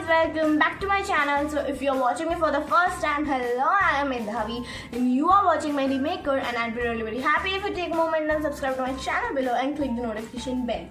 guys, welcome back to my channel. So if you're watching me for the first time, hello, I am Indhavi and you are watching my Maker, and I'll be really very happy if you take a moment and subscribe to my channel below and click the notification bell.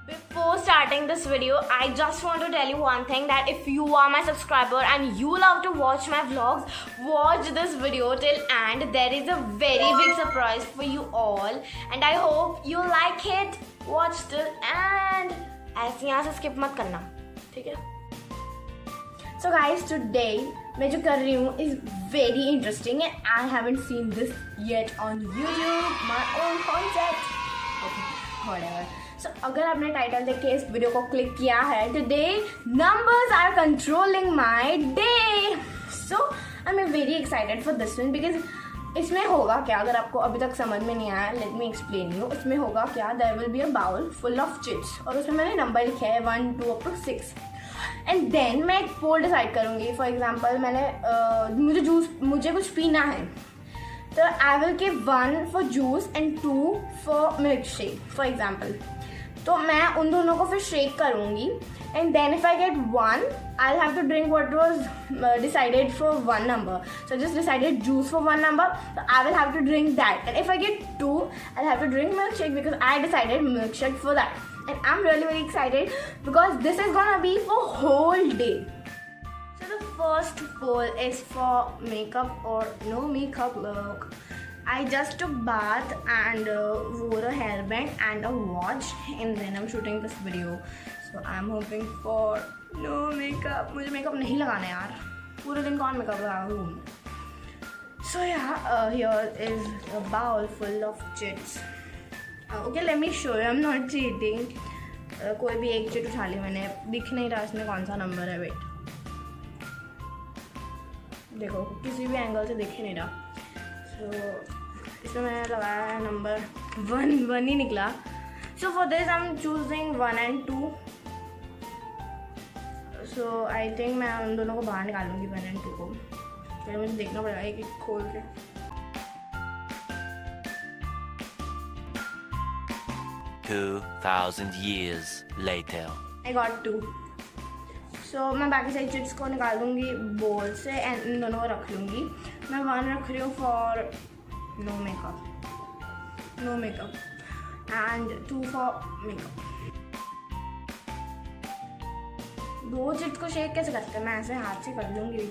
Before starting this video, I just want to tell you one thing, that if you are my subscriber and you love to watch my vlogs, watch this video till end. There is a very big surprise for you all and I hope you like it. Watch till end. ऐसे यहाँ से skip मत करना, ठीक है? So guys, today मैं जो कर रही हूँ is very interesting and I haven't seen this yet on YouTube. My own concept. Okay, whatever. So अगर आपने टाइटल देख के इस वीडियो को क्लिक किया है, Today numbers are controlling my day. So I'm very excited for this one because इसमें होगा क्या, अगर आपको अभी तक समझ में नहीं आया, लेट मी एक्सप्लेन यू. इसमें होगा क्या, there will be a bowl full of chips और उसमें मैंने नंबर लिखे है 1 2 up to 6 एंड देन मैं एक पोल डिसाइड करूँगी. फॉर एग्जाम्पल मैंने मुझे कुछ पीना है, तो I will give 1 for juice and 2 for milk shake for example. तो मैं उन दोनों को फिर शेक करूँगी and then if I get 1 I'll have to drink what was decided for 1 number. So I just decided juice for 1 number, so I will have to drink that, and if I get 2 I'll have to drink milkshake because I decided milkshake for that. And I'm really very excited because this is gonna be for whole day. So the first poll is for makeup or no makeup look. I just took bath and wore a hairband and a watch and then I'm shooting this video. So I'm hoping for no makeup. मुझे makeup नहीं लगाना है यार, पूरे दिन कौन makeup लगाएगा घूमने. So yeah, here is a bowl full of chits. Okay, let me show you. I'm not cheating. कोई भी एक चिट उठा ली मैंने, दिख नहीं रहा इसमें कौन सा नंबर है. वेट, देखो किसी भी एंगल से दिख ही नहीं रहा. So इसमें मैंने लगाया है नंबर 1 ही निकला. So for this I'm choosing 1 and 2. So I think मैं उन दोनों को बाहर निकालूंगी 1 and 2 को. फिर मुझे देखना पड़ेगा एक एक खोल के. 2000 years later. I got 2. So मैं बाकी सारी चिप्स को निकाल दूँगी बोल से एंड इन दोनों को रख लूँगी. मैं 1 रख रही हूँ for no makeup and 2 for makeup. 2 chips को शेक कैसे करते हैं, मैं ऐसे हाथ से कर लूँगी.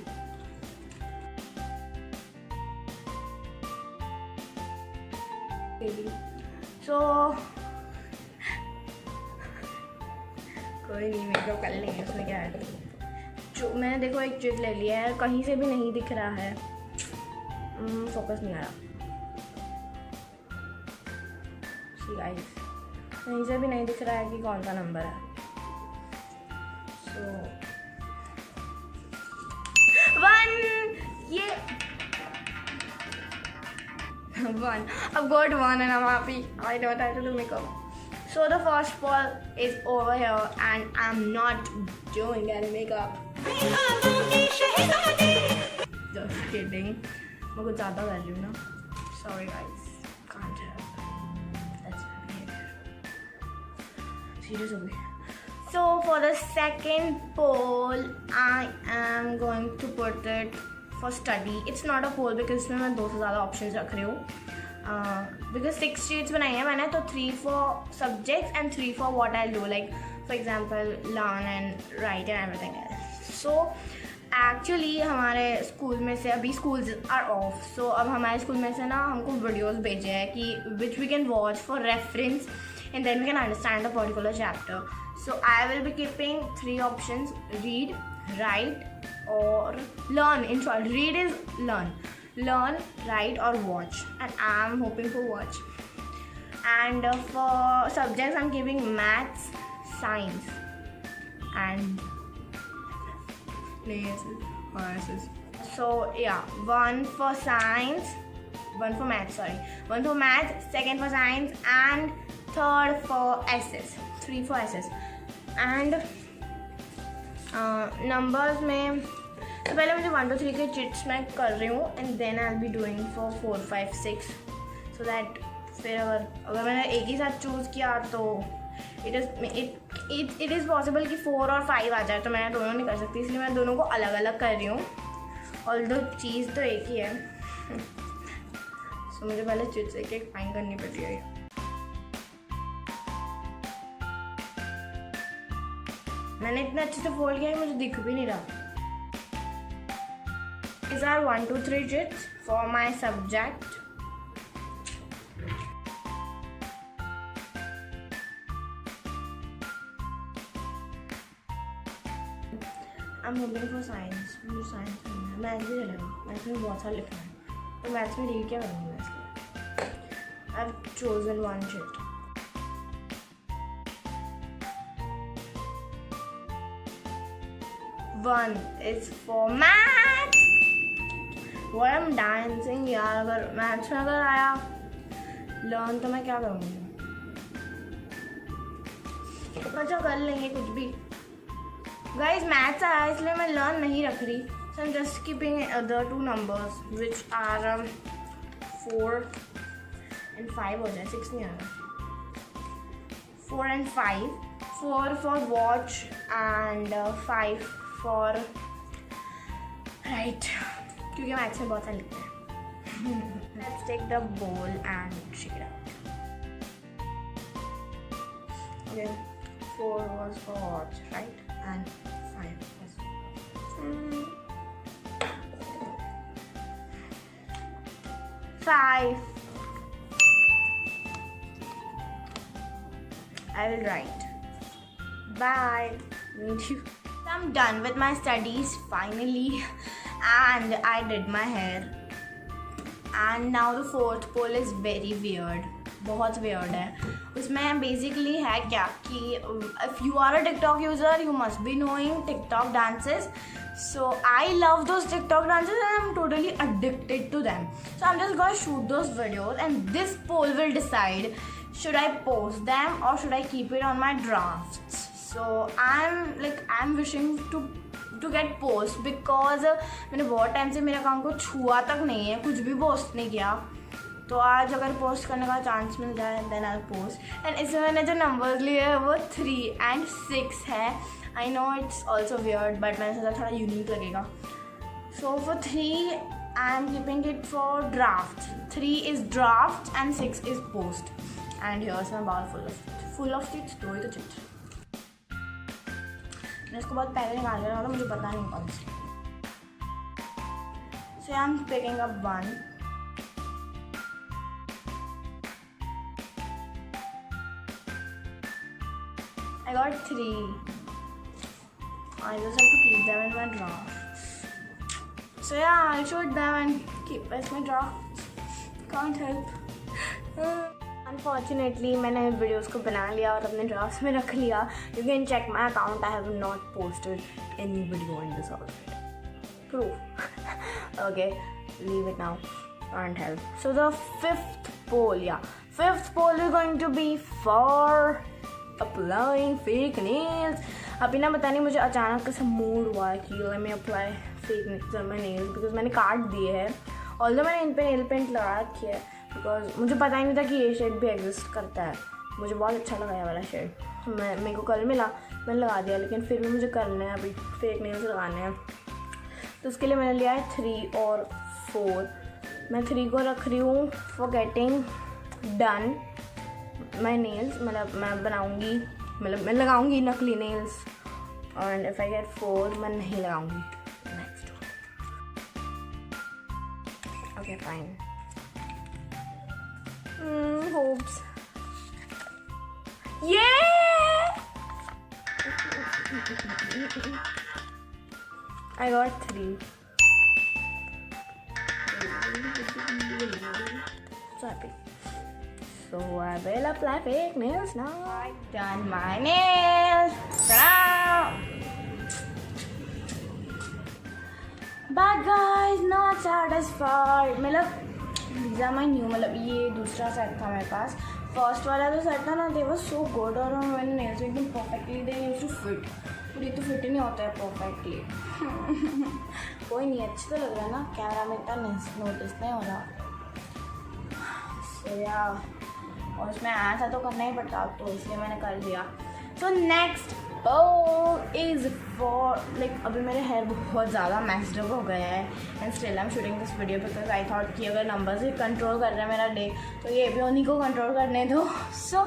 So कोई नहीं, मेकअप कर लेंगे, उसमें क्या है. जो मैंने देखो एक चिट ले लिया है, कहीं से भी नहीं दिख रहा है, फोकस नहीं आ रहा. गाइस कहीं से भी नहीं दिख रहा है कि कौन सा नंबर है. So 1, ये 1. I've got 1 and I'm happy. I don't have to do makeup. So the first poll is over here and I'm not doing any makeup. Just kidding. मैं कुछ ज़्यादा कर रही हूँ ना. Sorry guys, can't help. Serious हो गई. So for the second poll I am going to put it for study. It's not a poll because इसमें मैं 2 से ज़्यादा options रख रही हूँ. Because 6 sheets बनाई है मैंने, तो 3 for subjects and 3 for what I'll do, like for example learn and write and everything else. So actually हमारे स्कूल में से अभी स्कूल्स आर ऑफ. सो अब हमारे स्कूल में से ना हमको वीडियोस भेजे हैं कि which we can watch for reference and then we can understand a particular chapter. So I will be keeping 3 options: read, write or learn. In short, read is learn, write or watch, and I'm hoping for watch. And for subjects I'm giving maths, science and so yeah, 1 for science, 1 for maths, 1 for maths, 2nd for science and 3rd for SS, 3 for SS. And numbers में तो पहले मुझे 1 to 3 के chits मैं कर रही हूँ and then I'll be doing for 4 5 6 so that फिर अगर मैंने एक ही साथ चूज़ किया तो it इट इज़ पॉसिबल कि 4 और 5 आ जाए, तो मैं दोनों नहीं कर सकती, इसलिए मैं दोनों को अलग अलग कर रही हूँ। और दो चीज़ तो एक ही है, सो मुझे पहले चीज से एक फाइन करनी पड़ती है। मैंने इतना अच्छे से फोल्ड किया है मुझे दिख भी नहीं रहा। These are 1, 2, 3 chits for my subject. I'm hoping for science. मुझे साइंस करना है, मैथ्स भी चलेगा, मैथ्स में बहुत सारा लिखना है, तो मैथ्स में रीड क्या करूँगी मैं इसलिए। I've chosen 1 chit. One is for math. What I'm dancing यार, अगर मैथ्स में अगर आया लर्न तो मैं क्या करूँगी। अच्छा कर लेंगे कुछ भी। गाइस मैथ्स आया इसलिए मैं लर्न नहीं रख रही, so I'm just keeping the 2 numbers which are 4 and 5 हो जाए, 6 नहीं आ रहा। 4 and 5, 4 for watch and 5 for right, क्योंकि मैथ्स में बहुत सारे लिखते हैं। Let's take the bowl and shake it out. Okay, 4 was for watch, right? And 5 was 5. I will write. Bye. Meet you. I'm done with my studies finally, and I did my hair. And now the 4th poll is very weird. बहुत weird है। उसमें basically है क्या कि if you are a TikTok user, you must be knowing TikTok dances. So I love those TikTok dances and I'm totally addicted to them. So I'm just gonna shoot those videos, and this poll will decide should I post them or should I keep it on my drafts. So I'm wishing to get post because मैंने बहुत time से मेरे account को छुआ तक नहीं है, कुछ भी पोस्ट नहीं किया, तो आज अगर पोस्ट करने का चांस मिल जाए देन आई पोस्ट। एंड इसमें मैंने जो नंबर्स लिए हैं वो 3 and 6 है। I know it's also weird but मैंने सोचा थोड़ा यूनिक लगेगा। So for 3 I am keeping it for draft. 3 is draft and 6 is post. And here's my bowl full of chits. 2 ही तो चिट्स, मैं इसको बहुत पहले निकाल रहा था, मुझे पता नहीं कौन सी। So I am picking up 1. I got 3. I just have to keep them in my drafts. So yeah, I'll shoot them and keep as my drafts. Can't help. Unfortunately, मैंने वीडियोस को बना लिया और अपने ड्राफ्ट्स में रख लिया. You can check my account. I have not posted any video in this outfit. Proof. Okay, leave it now. Can't help. So the 5th poll, fifth poll is going to be for applying fake nails. अभी ना पता नहीं मुझे अचानक से mood हुआ है कि let me apply fake nails on my nails because मैंने काट दिए हैं. Although मैंने इन पे nail paint लगा रखी है बिकॉज मुझे पता ही नहीं था कि ये शेड भी एग्जिस्ट करता है. मुझे बहुत अच्छा लगा ये वाला शेड. मेरे को कल मिला, मैंने लगा दिया, लेकिन फिर भी मुझे करना है, अभी फेक नेल्स लगाने हैं. तो उसके लिए मैंने लिया है 3 और 4. मैं 3 को रख रही हूँ for getting done my nails. मतलब मैं बनाऊँगी, मतलब मैं लगाऊँगी नकली nails. And if I get 4 मैं नहीं लगाऊँगी next. Okay fine. Hopes. Yeah! I got 3. So happy. So I will apply fake nails now. I've done my nails. Ta-da! But guys, not satisfied. मतलब these are my new, मतलब ये दूसरा set था मेरे पास. First वाला जो set था ना, दे वाज सो गुड और मैंने नेल्स एकदम perfectly they used to fit. और ये तो फिट ही नहीं होता है परफेक्टली. कोई नहीं, अच्छी तो लग रहा है ना, कैमरा में इतना नोटिस नहीं हो रहा. सो या, और उसमें आया था तो करना ही पड़ता, तो इसलिए मैंने कर दिया. So next bowl is for like अभी मेरे हेयर बहुत ज़्यादा मैस्ड अप हो गए हैं and still I am shooting this video because I thought कि अगर नंबर से कंट्रोल कर रहे हैं मेरा डे तो ये भी उन्हीं को कंट्रोल करने दो. सो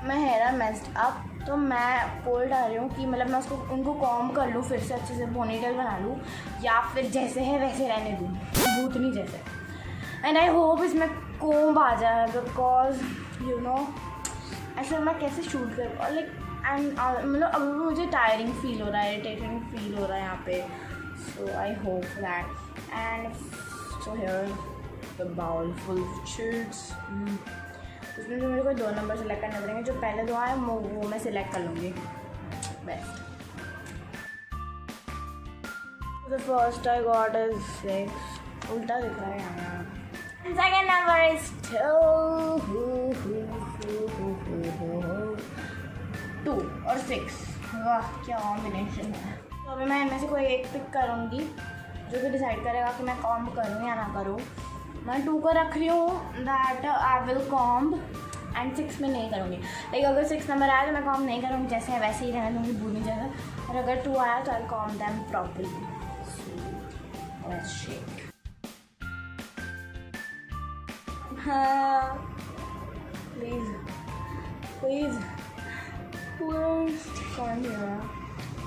मैं हेयर आर मैस्ड अप, तो मैं पोल डाल रही हूँ कि मतलब मैं उनको कॉम्ब कर लूँ, फिर से अच्छे से पोनीटेल बना लूँ या फिर जैसे है वैसे रहने दूँ, भूतनी जैसे. एंड आई होप इसमें कोम्ब आ जाए बिकॉज यू नो ऐसे मैं कैसे शूट करूँ और लाइक एंड मतलब अभी भी मुझे टायरिंग फील हो रहा है, इरिटेटिंग फील हो रहा है यहाँ पे. So I hope that and so here the bowl full chits. उसमें जो मेरे को 2 नंबर सेलेक्ट करने पड़ेंगे, जो पहले 2 आए वो मैं सिलेक्ट कर लूँगी. Best. The first I got is 6. उल्टा दिख रहा है यहाँ. सेकेंड नंबर इज 2 और 6. वाह क्या कॉम्बिनेशन है. तो अभी मैं इनमें से कोई एक पिक करूँगी जो कि डिसाइड करेगा कि मैं कॉम्ब करूँ या ना करूँ. मैं 2 को रख रही हूँ that I will comb and 6 में नहीं करूँगी. लाइक अगर 6 नंबर आया तो मैं कॉम्ब नहीं करूँगी, जैसे है वैसे ही रहने दूँगी बूंदी जैसा. और अगर 2 आया तो I comb them properly. Let's shake. हाँ प्लीज़ प्लीज़ कौन दे रहा.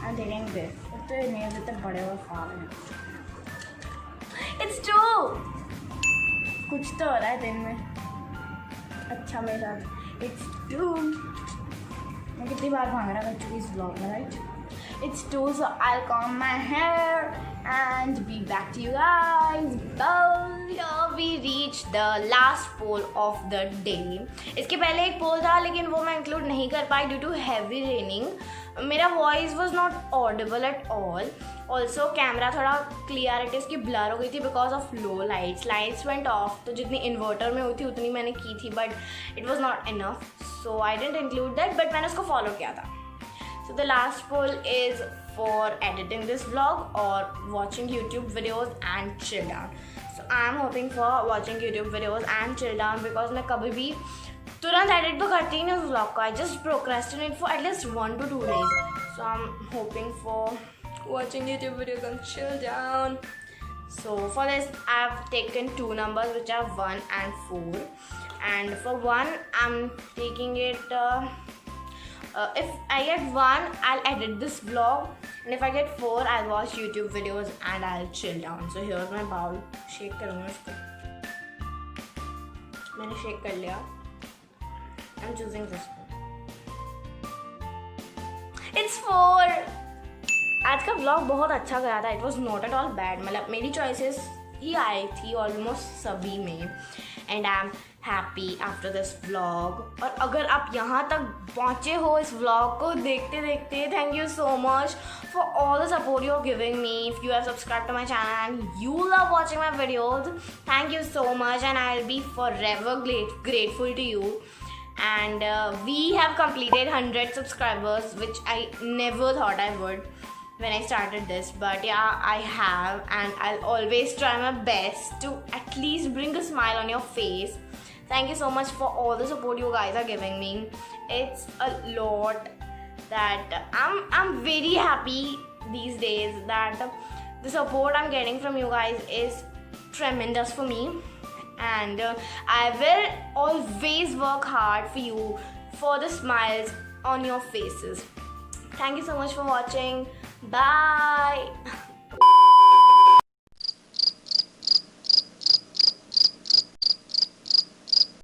I am taking this. तो नहीं इतने बड़े और फाल हैं. इट्स 2. कुछ तो हो रहा है दिन में अच्छा मेरे साथ. इट्स 2. मैं कितनी बार भांगड़ा कर चुकी इस ब्लॉग में, right. It's 2 so I'll comb my hair and be back to you guys. Here we reach the last poll of the day. इसके पहले एक पोल था लेकिन वो मैं इंक्लूड नहीं कर पाई ड्यू टू हैवी रेनिंग. मेरा voice was not Audible at all. Also camera थोड़ा क्लियरिटी उसकी ब्लर हो गई थी because of low lights went of. तो जितनी इन्वर्टर में हुई थी उतनी मैंने की थी but it was not enough, so I didn't include that. But मैंने उसको फॉलो किया था. So the last poll is for editing this vlog or watching YouTube videos and chill down. So I am hoping for watching YouTube videos and chill down because मैं कभी भी तुरंत edit तो करती ही नहीं उस vlog को. I just procrastinate for at least 1 to 2 days. So I'm hoping for watching YouTube videos and chill down. So for this I have taken 2 numbers which are 1 and 4. And for 1 I'm taking it. If I get 1, I'll edit this vlog, and if I get 4, I'll watch YouTube videos and I'll chill down. So here's my bowl. Shake करूँगा इसको. मैंने shake कर लिया. I'm choosing this one. It's 4. आज का vlog बहुत अच्छा गया था. It was not at all bad. मतलब मेरी choices ही आई थी almost सभी में. And I'm happy after this vlog. और अगर आप यहाँ तक पहुँचे हो इस vlog को देखते देखते, thank you so much for all the support you're giving me. If you have subscribed to my channel and you love watching my videos, thank you so much and I'll be forever grateful to you. And we have completed 100 subscribers, which I never thought I would when I started this, but yeah, I have, and I'll always try my best to at least bring a smile on your face. Thank you so much for all the support you guys are giving me. It's a lot that I'm very happy these days that the support I'm getting from you guys is tremendous for me, and I will always work hard for you for the smiles on your faces. Thank you so much for watching. Bye.